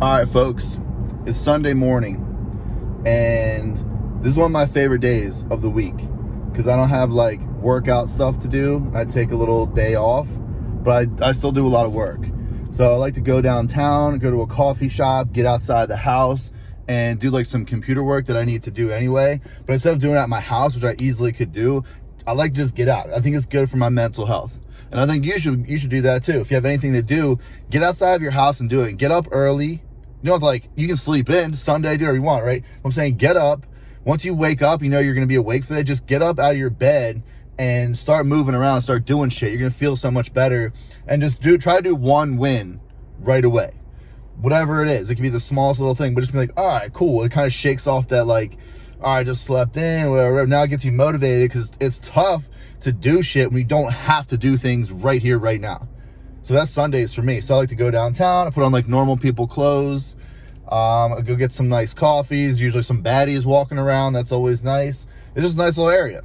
All right, folks, it's Sunday morning, and this is one of my favorite days of the week because I don't have like workout stuff to do. I take a little day off, but I still do a lot of work. So I like to go downtown, go to a coffee shop, get outside the house, and do like some computer work that I need to do anyway. But instead of doing it at my house, which I easily could do, I like to just get out. I think it's good for my mental health. And I think you should do that too. If you have anything to do, get outside of your house and do it. Get up early. You know, like, you can sleep in Sunday, do whatever you want, right? I'm saying get up. Once you wake up, you know you're going to be awake for the day. Just get up out of your bed and start moving around, start doing shit. You're going to feel so much better. And just try to do one win right away. Whatever it is. It can be the smallest little thing, but just be like, all right, cool. It kind of shakes off that, like, all right, I just slept in, whatever. Now it gets you motivated because it's tough to do shit when you don't have to do things right here, right now. So that's Sundays for me. So I like to go downtown. I put on like normal people clothes. I go get some nice coffees. Usually some baddies walking around. That's always nice. It's just a nice little area.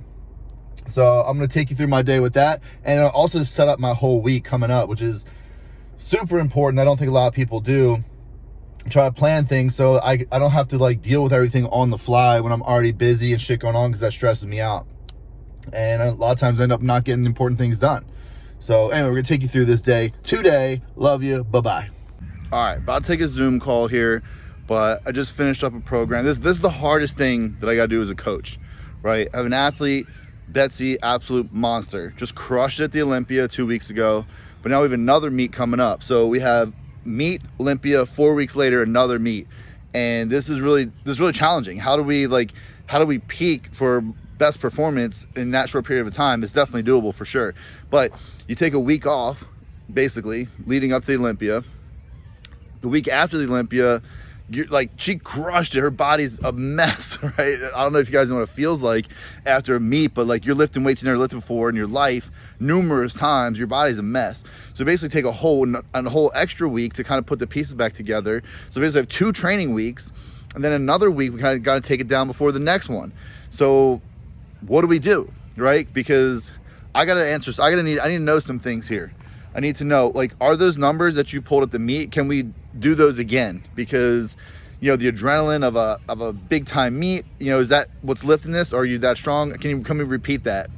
So I'm going to take you through my day with that. And I'll also set up my whole week coming up, which is super important. I don't think a lot of people do. Try to plan things so I don't have to like deal with everything on the fly when I'm already busy and shit going on, because that stresses me out. And a lot of times I end up not getting important things done. So anyway, we're gonna take you through this day today. Love you. Bye-bye. All right, about to take a Zoom call here, but I just finished up a program. This is the hardest thing that I gotta do as a coach, right? I have an athlete, Betsy, absolute monster. Just crushed it at the Olympia 2 weeks ago, but now we have another meet coming up. So we have meet, Olympia, 4 weeks later, another meet. And this is really challenging. How do we peak for best performance in that short period of time? It's definitely doable for sure. But you take a week off, basically, leading up to the Olympia. The week after the Olympia, you're like, she crushed it. Her body's a mess, right? I don't know if you guys know what it feels like after a meet, but like you're lifting weights you never lifted before in your life numerous times. Your body's a mess. So basically take a whole extra week to kind of put the pieces back together. So basically I have 2 training weeks, and then another week we kind of got to take it down before the next one. So what do we do, right? Because I need to know some things here. I need to know, like, are those numbers that you pulled at the meet, can we do those again? Because, you know, the adrenaline of a big time meet, you know, is that what's lifting this? Or are you that strong? Can we repeat that?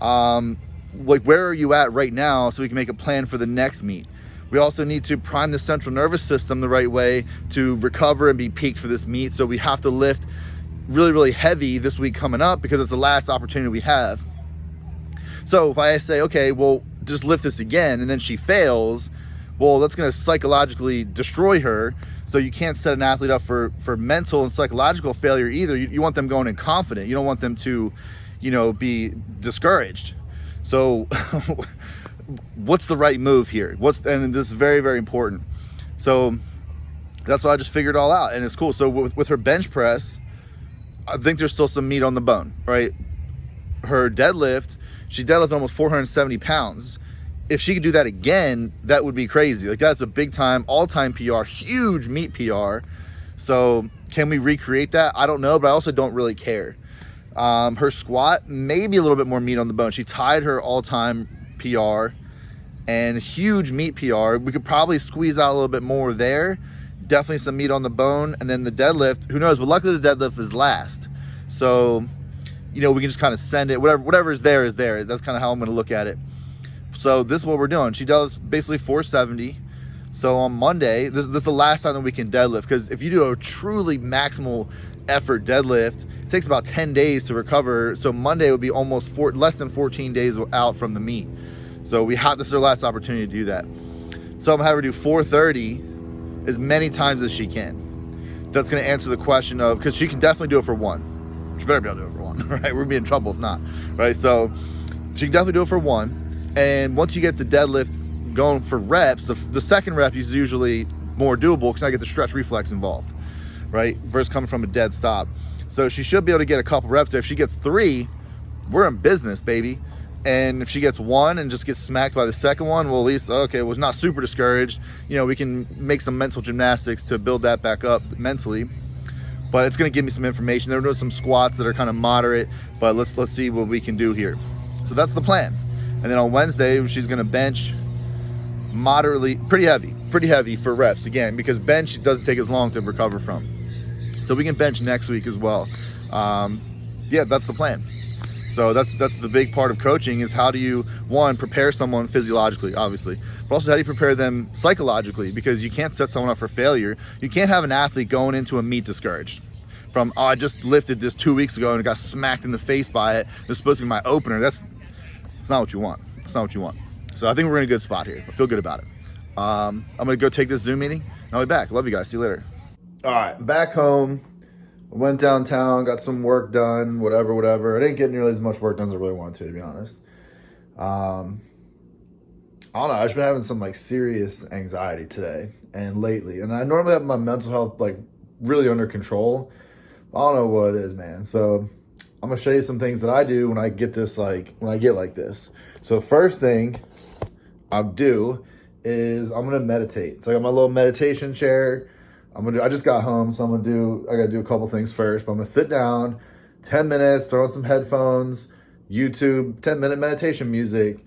Like, where are you at right now so we can make a plan for the next meet? We also need to prime the central nervous system the right way to recover and be peaked for this meet. So we have to lift really, really heavy this week coming up because it's the last opportunity we have. So if I say, okay, well, just lift this again, and then she fails, well, that's going to psychologically destroy her. So you can't set an athlete up for mental and psychological failure either. You want them going in confident. You don't want them to, you know, be discouraged. So what's the right move here? And this is very, very important. So that's why I just figured it all out, and it's cool. So with her bench press, I think there's still some meat on the bone, right? Her deadlift, she deadlifted almost 470 pounds. If she could do that again, that would be crazy. Like, that's a big time, all-time PR, huge meet PR. So can we recreate that? I don't know, but I also don't really care. Her squat, maybe a little bit more meat on the bone. She tied her all-time PR and huge meat PR. We could probably squeeze out a little bit more there. Definitely some meat on the bone. And then the deadlift, who knows? But luckily the deadlift is last. So, you know, we can just kind of send it. Whatever is there is there. That's kind of how I'm going to look at it. So this is what we're doing. She does basically 470. So on Monday, this is the last time that we can deadlift. Because if you do a truly maximal effort deadlift, it takes about 10 days to recover. So Monday would be almost less than 14 days out from the meet. So this is our last opportunity to do that. So I'm going to have her do 430 as many times as she can. That's going to answer the question of, because she can definitely do it for 1. She better be able to do it for 1, right? We're going to be in trouble if not, right? So she can definitely do it for 1. And once you get the deadlift going for reps, the second rep is usually more doable because I get the stretch reflex involved, right? Versus coming from a dead stop. So she should be able to get a couple reps there. If she gets 3, we're in business, baby. And if she gets 1 and just gets smacked by the second one, well, at least, okay, was not super discouraged. You know, we can make some mental gymnastics to build that back up mentally. But it's going to give me some information. There are some squats that are kind of moderate, but let's see what we can do here. So that's the plan. And then on Wednesday, she's going to bench pretty heavy for reps, again, because bench doesn't take as long to recover from. So we can bench next week as well. Yeah, that's the plan. So that's the big part of coaching, is how do you, one, prepare someone physiologically, obviously, but also how do you prepare them psychologically, because you can't set someone up for failure. You can't have an athlete going into a meet discouraged from, oh, I just lifted this 2 weeks ago and got smacked in the face by it. It's supposed to be my opener. That's not what you want. That's not what you want. So I think we're in a good spot here. I feel good about it. I'm going to go take this Zoom meeting, and I'll be back. Love you guys. See you later. All right, back home. Went downtown, got some work done, whatever. I didn't get nearly as much work done as I really wanted to be honest. I don't know, I've been having some like serious anxiety today and lately. And I normally have my mental health like really under control. I don't know what it is, man. So I'm gonna show you some things that I do when I get like this. So first thing I'll do is I'm gonna meditate. So I got my little meditation chair. I just got home, so I gotta do a couple things first, but I'm gonna sit down, 10 minutes, throw on some headphones, YouTube, 10-minute meditation music,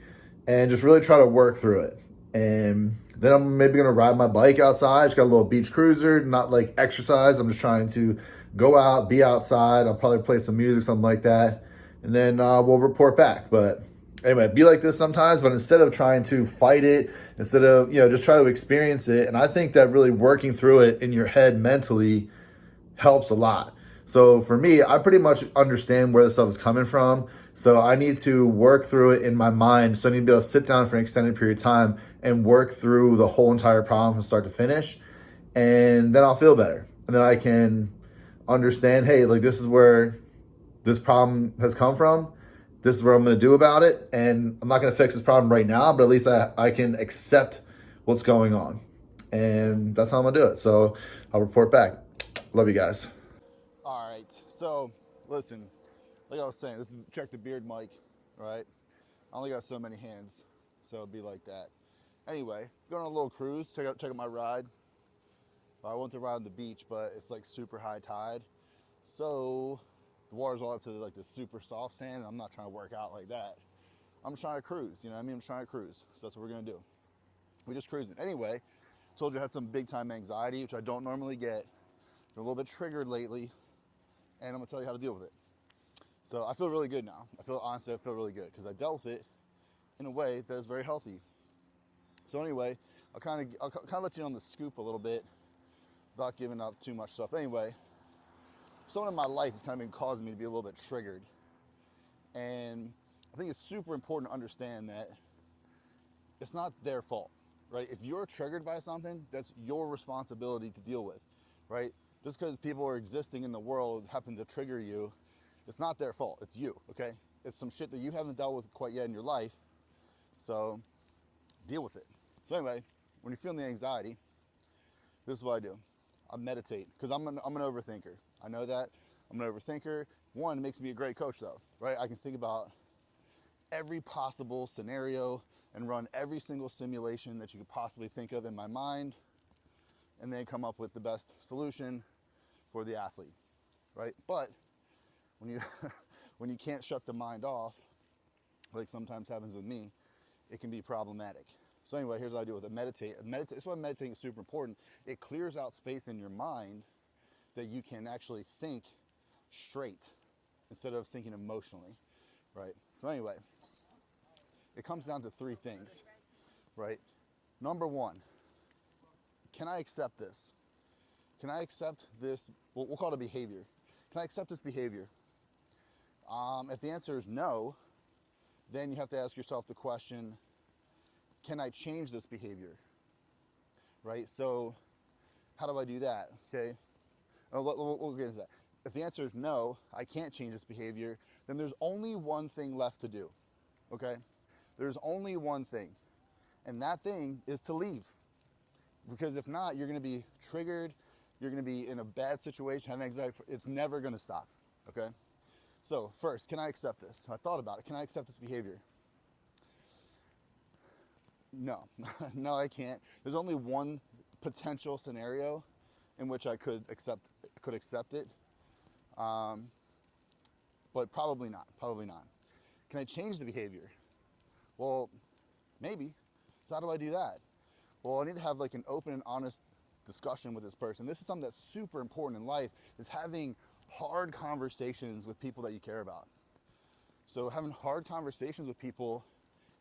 and just really try to work through it. And then I'm maybe gonna ride my bike outside. Just got a little beach cruiser, not like exercise. I'm just trying to go out, be outside. I'll probably play some music, something like that. And then we'll report back. But anyway, be like this sometimes, but instead of trying to fight it, instead of, just try to experience it. And I think that really working through it in your head mentally helps a lot. So for me, I pretty much understand where this stuff is coming from. So I need to work through it in my mind. So I need to be able to sit down for an extended period of time and work through the whole entire problem from start to finish. And then I'll feel better. And then I can understand, hey, like this is where this problem has come from. This is what I'm going to do about it. And I'm not going to fix this problem right now, but at least I can accept what's going on. And that's how I'm going to do it. So I'll report back. Love you guys. All right. So listen, like I was saying, check the beard mic, right? I only got so many hands, so it'd be like that. Anyway, going on a little cruise, check out my ride. I went to ride on the beach, but it's like super high tide. So the water's all up to like the super soft sand, and I'm not trying to work out like that. I'm just trying to cruise, you know what I mean? I'm trying to cruise. So that's what we're gonna do. We're just cruising. Anyway, told you I had some big time anxiety, which I don't normally get. I'm a little bit triggered lately, and I'm gonna tell you how to deal with it. So I feel really good now. Honestly, I feel really good because I dealt with it in a way that is very healthy. So anyway, I'll kind of let you on the scoop a little bit without giving up too much stuff. Anyway, someone in my life has kind of been causing me to be a little bit triggered. And I think it's super important to understand that it's not their fault, right? If you're triggered by something, that's your responsibility to deal with, right? Just because people are existing in the world happen to trigger you, it's not their fault, it's you, okay? It's some shit that you haven't dealt with quite yet in your life, so deal with it. So anyway, when you're feeling the anxiety, this is what I do. I meditate, because I'm an overthinker. I know that. I'm an overthinker. One, it makes me a great coach though, right? I can think about every possible scenario and run every single simulation that you could possibly think of in my mind, and then come up with the best solution for the athlete, right? But when you when you can't shut the mind off, like sometimes happens with me, it can be problematic. So anyway, here's what I do with it. Meditate. That's why meditating is super important. It clears out space in your mind that you can actually think straight instead of thinking emotionally, right? So anyway, it comes down to three things, right? Number one, can I accept this? Can I accept this? We'll call it a behavior. Can I accept this behavior? If the answer is no, then you have to ask yourself the question, can I change this behavior? Right? So how do I do that? Okay. We'll get into that. If the answer is no, I can't change this behavior, then there's only one thing left to do. Okay? There's only one thing. And that thing is to leave. Because if not, you're going to be triggered. You're going to be in a bad situation, having anxiety. It's never going to stop. Okay? So first, can I accept this? I thought about it. Can I accept this behavior? No, no, I can't. There's only one potential scenario in which I could accept it, but probably not. Can I change the behavior? Well, maybe. So how do I do that? well, I need to have like an open and honest discussion with this person. This is something that's super important in life, is having hard conversations with people that you care about. So having hard conversations with people,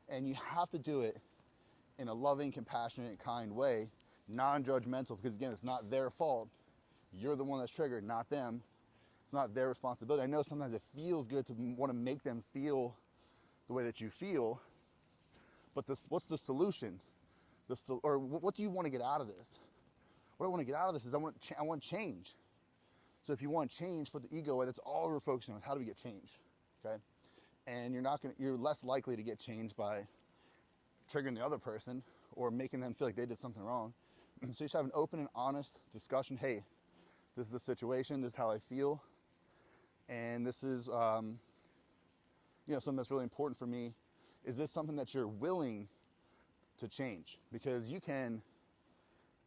and you have to do it in a loving, compassionate, kind way, non-judgmental, because again, it's not their fault. You're the one that's triggered, not them. It's not their responsibility. I know sometimes it feels good to want to make them feel the way that you feel, but what's the solution? Or what do you want to get out of this? What I want to get out of this is I want change. So if you want change, put the ego away. That's all we're focusing on. How do we get change? Okay, and you're less likely to get change by triggering the other person or making them feel like they did something wrong. So you should have an open and honest discussion. Hey, this is the situation. This is how I feel, and this is something that's really important for me. Is this something that you're willing to change? Because you can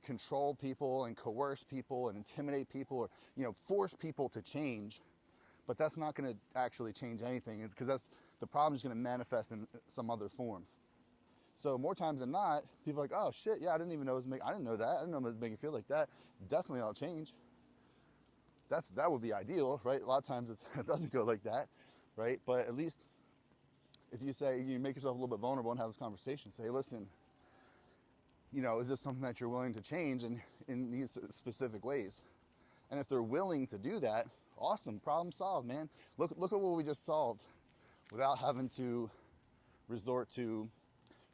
control people and coerce people and intimidate people, or force people to change, but that's not going to actually change anything, because that's the problem is going to manifest in some other form. So more times than not, people are like, oh shit, yeah, I didn't know it was making me feel like that. Definitely I'll change. That would be ideal, right? A lot of times it doesn't go like that, right? But at least if you make yourself a little bit vulnerable and have this conversation, say, listen, is this something that you're willing to change in these specific ways? And if they're willing to do that, awesome, problem solved, man. Look at what we just solved without having to resort to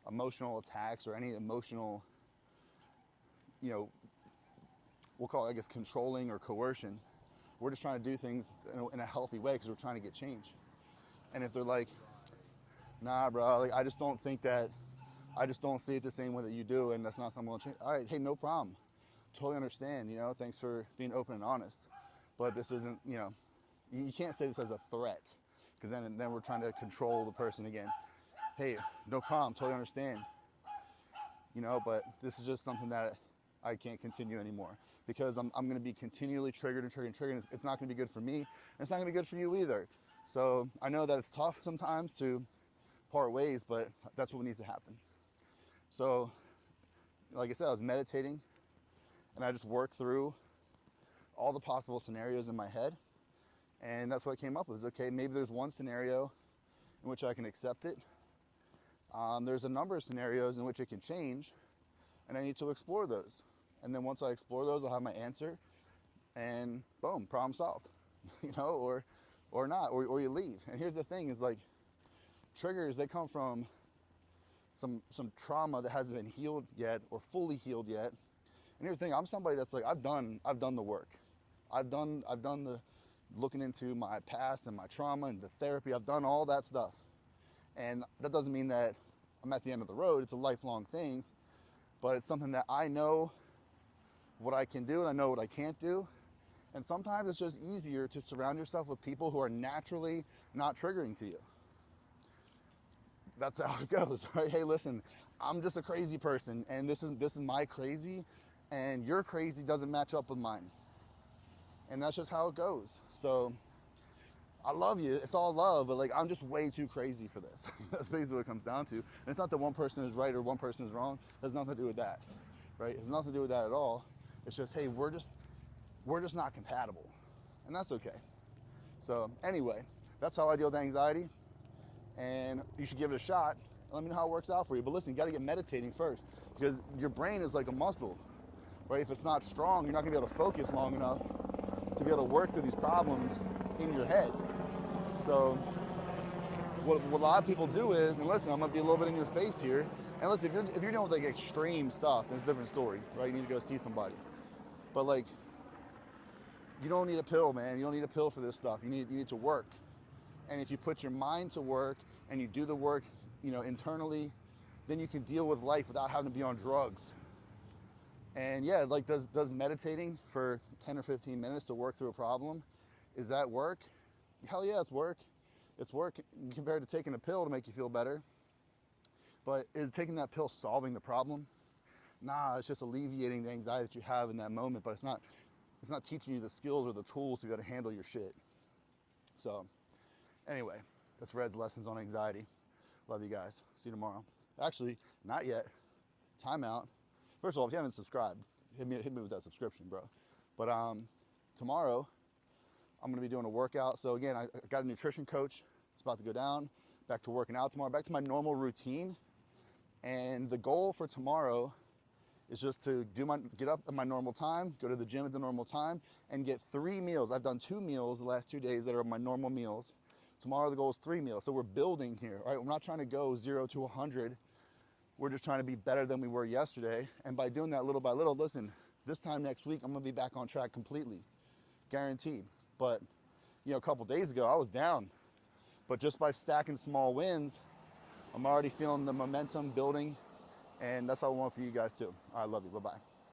emotional attacks or any emotional, we'll call it, I guess, controlling or coercion. We're just trying to do things in a healthy way because we're trying to get change. And if they're like, nah, bro, like I just don't see it the same way that you do, and that's not something we'll change. All right, hey, no problem. Totally understand, thanks for being open and honest. But this isn't, you can't say this as a threat, because then we're trying to control the person again. Hey, no problem, totally understand. But this is just something that I can't continue anymore, because I'm going to be continually triggered and triggered and triggered. It's not going to be good for me, and it's not going to be good for you either. So I know that it's tough sometimes to part ways, but that's what needs to happen. So, like I said, I was meditating, and I just worked through all the possible scenarios in my head, and that's what I came up with. Is okay, maybe there's one scenario in which I can accept it. There's a number of scenarios in which it can change, and I need to explore those. And then once I explore those, I'll have my answer, and boom, problem solved. Or not, or you leave. And here's the thing: is like triggers, they come from some trauma that hasn't been healed yet or fully healed yet. And here's the thing: I'm somebody that's like, I've done the work. I've done the looking into my past and my trauma and the therapy. I've done all that stuff. And that doesn't mean that I'm at the end of the road. It's a lifelong thing, but it's something that I know what I can do and I know what I can't do. And sometimes it's just easier to surround yourself with people who are naturally not triggering to you. That's how it goes, right? Hey, listen, I'm just a crazy person, and this is my crazy, and your crazy doesn't match up with mine. And that's just how it goes. So I love you, it's all love, but like I'm just way too crazy for this. That's basically what it comes down to. And it's not that one person is right or one person is wrong. It has nothing to do with that, right? It has nothing to do with that at all. It's just, hey, we're just not compatible, and that's okay. So anyway, that's how I deal with anxiety, and you should give it a shot. Let me know how it works out for you. But listen, you got to get meditating first, because your brain is like a muscle, right? If it's not strong, you're not gonna be able to focus long enough to be able to work through these problems in your head. So what a lot of people do is, and listen, I'm gonna be a little bit in your face here, and listen, if you're dealing with like extreme stuff, that's a different story, right? You need to go see somebody. But like, you don't need a pill, man. You don't need a pill for this stuff. You need to work. And if you put your mind to work and you do the work, internally, then you can deal with life without having to be on drugs. And yeah, like does meditating for 10 or 15 minutes to work through a problem, is that work? Hell yeah, it's work. It's work compared to taking a pill to make you feel better. But is taking that pill solving the problem? Nah, it's just alleviating the anxiety that you have in that moment, but it's not teaching you the skills or the tools to be able to handle your shit. So anyway, that's Red's lessons on anxiety. Love you guys. See you tomorrow. Actually, not yet. Time out. First of all, if you haven't subscribed, hit me with that subscription, bro. But tomorrow, I'm gonna be doing a workout. So again, I got a nutrition coach. It's about to go down. Back to working out tomorrow. Back to my normal routine. And the goal for tomorrow is just to get up at my normal time, go to the gym at the normal time, and get 3 meals. I've done 2 meals the last 2 days that are my normal meals. Tomorrow the goal is 3 meals. So we're building here, right? We're not trying to go 0 to 100. We're just trying to be better than we were yesterday. And by doing that little by little, listen, this time next week, I'm gonna be back on track completely, guaranteed. But a couple days ago, I was down. But just by stacking small wins, I'm already feeling the momentum building, and that's all I want for you guys too. All right, love you, bye-bye.